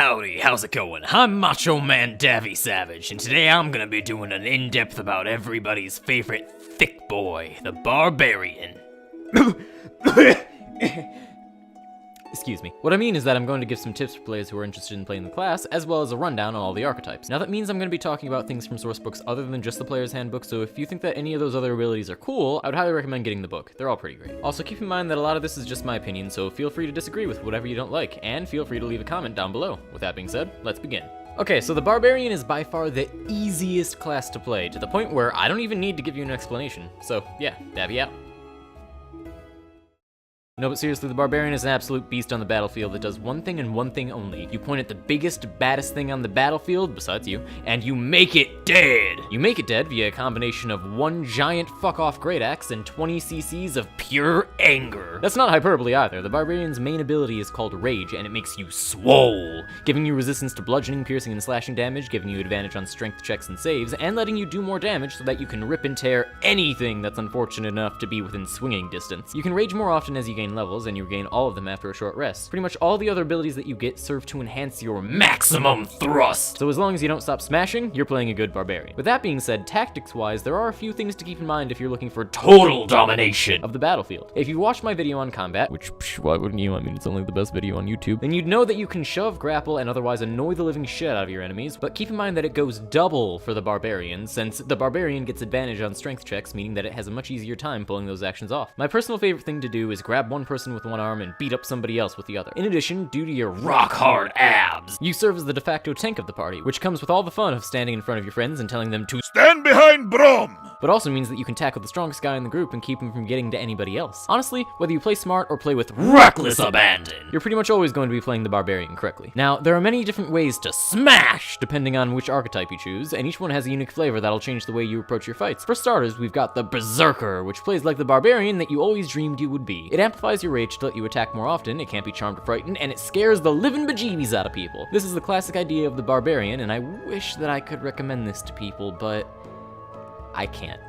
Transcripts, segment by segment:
Howdy, how's it going? I'm Macho Man Davvy Savage, and today I'm gonna be doing an in-depth about everybody's favorite thick boy, the Barbarian. Excuse me. What I mean is that I'm going to give some tips for players who are interested in playing the class, as well as a rundown on all the archetypes. Now that means I'm going to be talking about things from sourcebooks other than just the player's handbook, so if you think that any of those other abilities are cool, I would highly recommend getting the book. They're all pretty great. Also, keep in mind that a lot of this is just my opinion, so feel free to disagree with whatever you don't like, and feel free to leave a comment down below. With that being said, let's begin. Okay, so the Barbarian is by far the easiest class to play, to the point where I don't even need to give you an explanation. So yeah, Davvy out. No, but seriously, the Barbarian is an absolute beast on the battlefield that does one thing and one thing only. You point at the biggest, baddest thing on the battlefield, besides you, and you make it dead! You make it dead via a combination of one giant fuck-off great axe and 20 cc's of pure anger. That's not hyperbole either. The Barbarian's main ability is called Rage, and it makes you swole, giving you resistance to bludgeoning, piercing, and slashing damage, giving you advantage on strength checks and saves, and letting you do more damage so that you can rip and tear anything that's unfortunate enough to be within swinging distance. You can rage more often as you gain levels, and you regain all of them after a short rest. Pretty much all the other abilities that you get serve to enhance your maximum thrust. So as long as you don't stop smashing, you're playing a good Barbarian. With that being said, tactics-wise, there are a few things to keep in mind if you're looking for total domination of the battlefield. If you watched my video on combat, which, why wouldn't you? I mean, it's only the best video on YouTube, then you'd know that you can shove, grapple, and otherwise annoy the living shit out of your enemies, but keep in mind that it goes double for the Barbarian, since the Barbarian gets advantage on strength checks, meaning that it has a much easier time pulling those actions off. My personal favorite thing to do is grab one person with one arm and beat up somebody else with the other. In addition, due to your rock-hard abs, you serve as the de facto tank of the party, which comes with all the fun of standing in front of your friends and telling them to stand behind Brom, but also means that you can tackle the strongest guy in the group and keep him from getting to anybody else. Honestly, whether you play smart or play with reckless abandon, you're pretty much always going to be playing the Barbarian correctly. Now, there are many different ways to smash, depending on which archetype you choose, and each one has a unique flavor that'll change the way you approach your fights. For starters, we've got the Berzerker, which plays like the Barbarian that you always dreamed you would be. It amplifies your rage to let you attack more often, it can't be charmed or frightened, and it scares the living bejeebies out of people. This is the classic idea of the Barbarian, and I wish that I could recommend this to people, but I can't.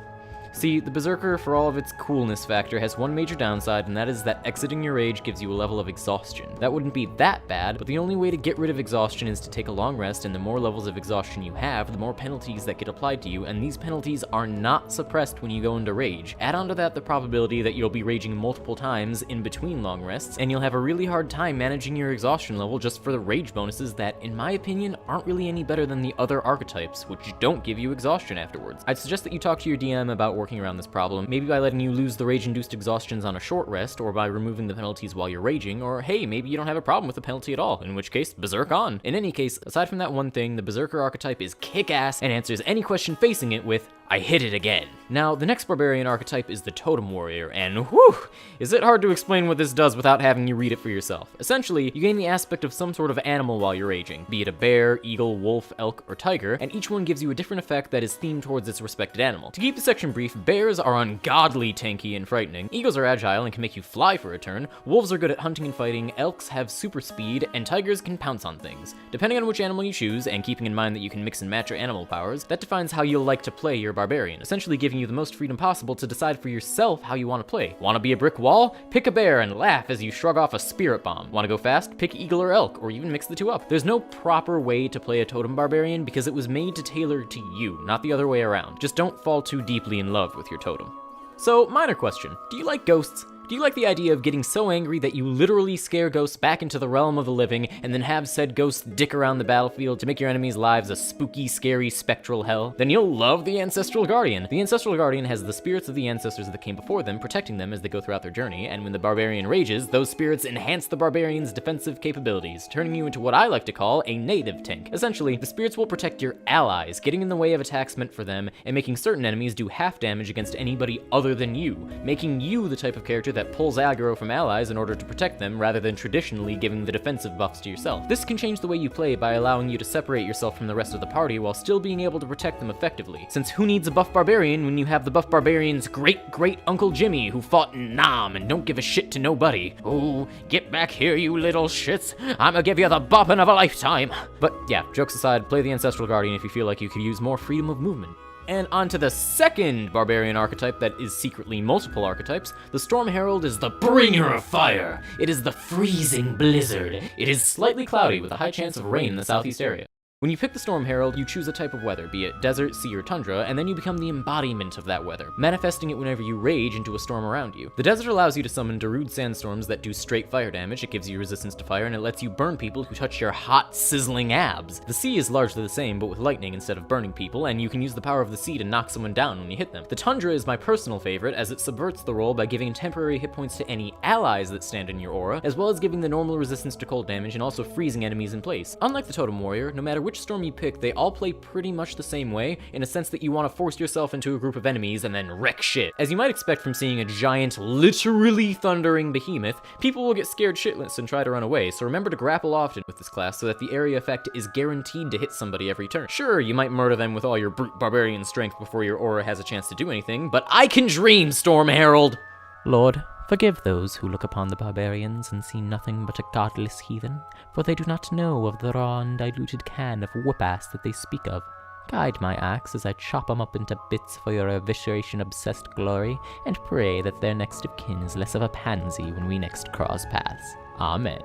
See, the Berzerker, for all of its coolness factor, has one major downside, and that is that exiting your rage gives you a level of exhaustion. That wouldn't be that bad, but the only way to get rid of exhaustion is to take a long rest, and the more levels of exhaustion you have, the more penalties that get applied to you, and these penalties are not suppressed when you go into rage. Add on to that the probability that you'll be raging multiple times in between long rests, and you'll have a really hard time managing your exhaustion level just for the rage bonuses that, in my opinion, aren't really any better than the other archetypes, which don't give you exhaustion afterwards. I'd suggest that you talk to your DM about working around this problem, maybe by letting you lose the rage-induced exhaustions on a short rest, or by removing the penalties while you're raging, or hey, maybe you don't have a problem with the penalty at all, in which case, Berserk on. In any case, aside from that one thing, the Berserker archetype is kick-ass and answers any question facing it with, I hit it again. Now, the next Barbarian archetype is the Totem Warrior, and whew, is it hard to explain what this does without having you read it for yourself. Essentially, you gain the aspect of some sort of animal while you're raging, be it a bear, eagle, wolf, elk, or tiger, and each one gives you a different effect that is themed towards its respected animal. To keep the section brief, bears are ungodly tanky and frightening, eagles are agile and can make you fly for a turn, wolves are good at hunting and fighting, elks have super speed, and tigers can pounce on things. Depending on which animal you choose, and keeping in mind that you can mix and match your animal powers, that defines how you'll like to play your Barbarian, essentially giving you the most freedom possible to decide for yourself how you want to play. Want to be a brick wall? Pick a bear and laugh as you shrug off a spirit bomb. Want to go fast? Pick eagle or elk, or even mix the two up. There's no proper way to play a Totem Barbarian because it was made to tailor to you, not the other way around. Just don't fall too deeply in love with your totem. So, minor question, do you like ghosts? Do you like the idea of getting so angry that you literally scare ghosts back into the realm of the living and then have said ghosts dick around the battlefield to make your enemies' lives a spooky, scary, spectral hell? Then you'll love the Ancestral Guardian. The Ancestral Guardian has the spirits of the ancestors that came before them, protecting them as they go throughout their journey, and when the Barbarian rages, those spirits enhance the Barbarian's defensive capabilities, turning you into what I like to call a native tank. Essentially, the spirits will protect your allies, getting in the way of attacks meant for them, and making certain enemies do half damage against anybody other than you, making you the type of character that pulls aggro from allies in order to protect them rather than traditionally giving the defensive buffs to yourself. This can change the way you play by allowing you to separate yourself from the rest of the party while still being able to protect them effectively, since who needs a buff Barbarian when you have the buff Barbarian's great Uncle Jimmy who fought in Nam and don't give a shit to nobody. Oh, get back here you little shits, I'ma give you the boppin' of a lifetime. But yeah, jokes aside, play the Ancestral Guardian if you feel like you could use more freedom of movement. And onto the second Barbarian archetype that is secretly multiple archetypes, the Storm Herald is the bringer of fire. It is the freezing blizzard. It is slightly cloudy with a high chance of rain in the southeast area. When you pick the Storm Herald, you choose a type of weather, be it desert, sea, or tundra, and then you become the embodiment of that weather, manifesting it whenever you rage into a storm around you. The desert allows you to summon Darude sandstorms that do straight fire damage, it gives you resistance to fire, and it lets you burn people who touch your hot, sizzling abs. The sea is largely the same, but with lightning instead of burning people, and you can use the power of the sea to knock someone down when you hit them. The tundra is my personal favorite, as it subverts the role by giving temporary hit points to any allies that stand in your aura, as well as giving the normal resistance to cold damage and also freezing enemies in place. Unlike the Totem Warrior, no matter which storm you pick, they all play pretty much the same way, in a sense that you want to force yourself into a group of enemies and then wreck shit. As you might expect from seeing a giant, literally thundering behemoth, people will get scared shitless and try to run away, so remember to grapple often with this class so that the area effect is guaranteed to hit somebody every turn. Sure, you might murder them with all your brute barbarian strength before your aura has a chance to do anything, but I can dream, Storm Herald! Lord, forgive those who look upon the barbarians and see nothing but a godless heathen, for they do not know of the raw and diluted can of whoop-ass that they speak of. Guide my axe as I chop 'em up into bits for your evisceration-obsessed glory, and pray that their next of kin is less of a pansy when we next cross paths. Amen.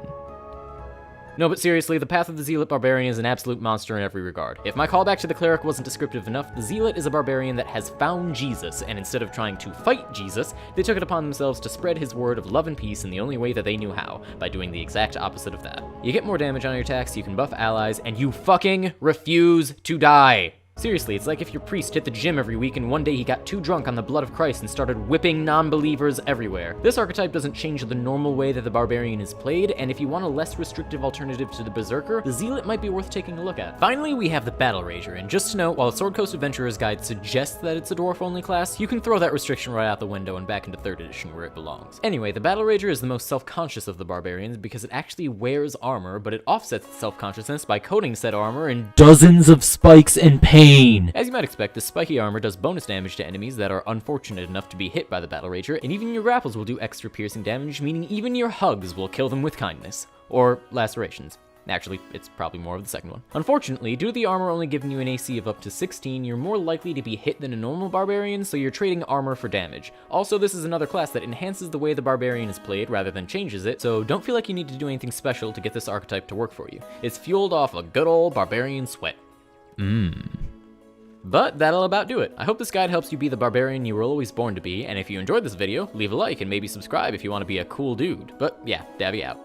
No, but seriously, the path of the Zealot Barbarian is an absolute monster in every regard. If my callback to the Cleric wasn't descriptive enough, the Zealot is a barbarian that has found Jesus, and instead of trying to fight Jesus, they took it upon themselves to spread his word of love and peace in the only way that they knew how, by doing the exact opposite of that. You get more damage on your attacks, you can buff allies, and you fucking refuse to die! Seriously, it's like if your priest hit the gym every week and one day he got too drunk on the blood of Christ and started whipping non-believers everywhere. This archetype doesn't change the normal way that the Barbarian is played, and if you want a less restrictive alternative to the Berzerker, the Zealot might be worth taking a look at. Finally, we have the Battlerager, and just to note, while the Sword Coast Adventurer's Guide suggests that it's a dwarf-only class, you can throw that restriction right out the window and back into 3rd edition where it belongs. Anyway, the Battlerager is the most self-conscious of the Barbarians because it actually wears armor, but it offsets its self-consciousness by coating said armor in dozens of spikes and pain. As you might expect, this spiky armor does bonus damage to enemies that are unfortunate enough to be hit by the Battlerager, and even your grapples will do extra piercing damage, meaning even your hugs will kill them with kindness. Or lacerations. Actually, it's probably more of the second one. Unfortunately, due to the armor only giving you an AC of up to 16, you're more likely to be hit than a normal barbarian, so you're trading armor for damage. Also, this is another class that enhances the way the barbarian is played rather than changes it, so don't feel like you need to do anything special to get this archetype to work for you. It's fueled off a good old barbarian sweat. But that'll about do it. I hope this guide helps you be the barbarian you were always born to be, and if you enjoyed this video, leave a like and maybe subscribe if you want to be a cool dude. But yeah, Davvy out.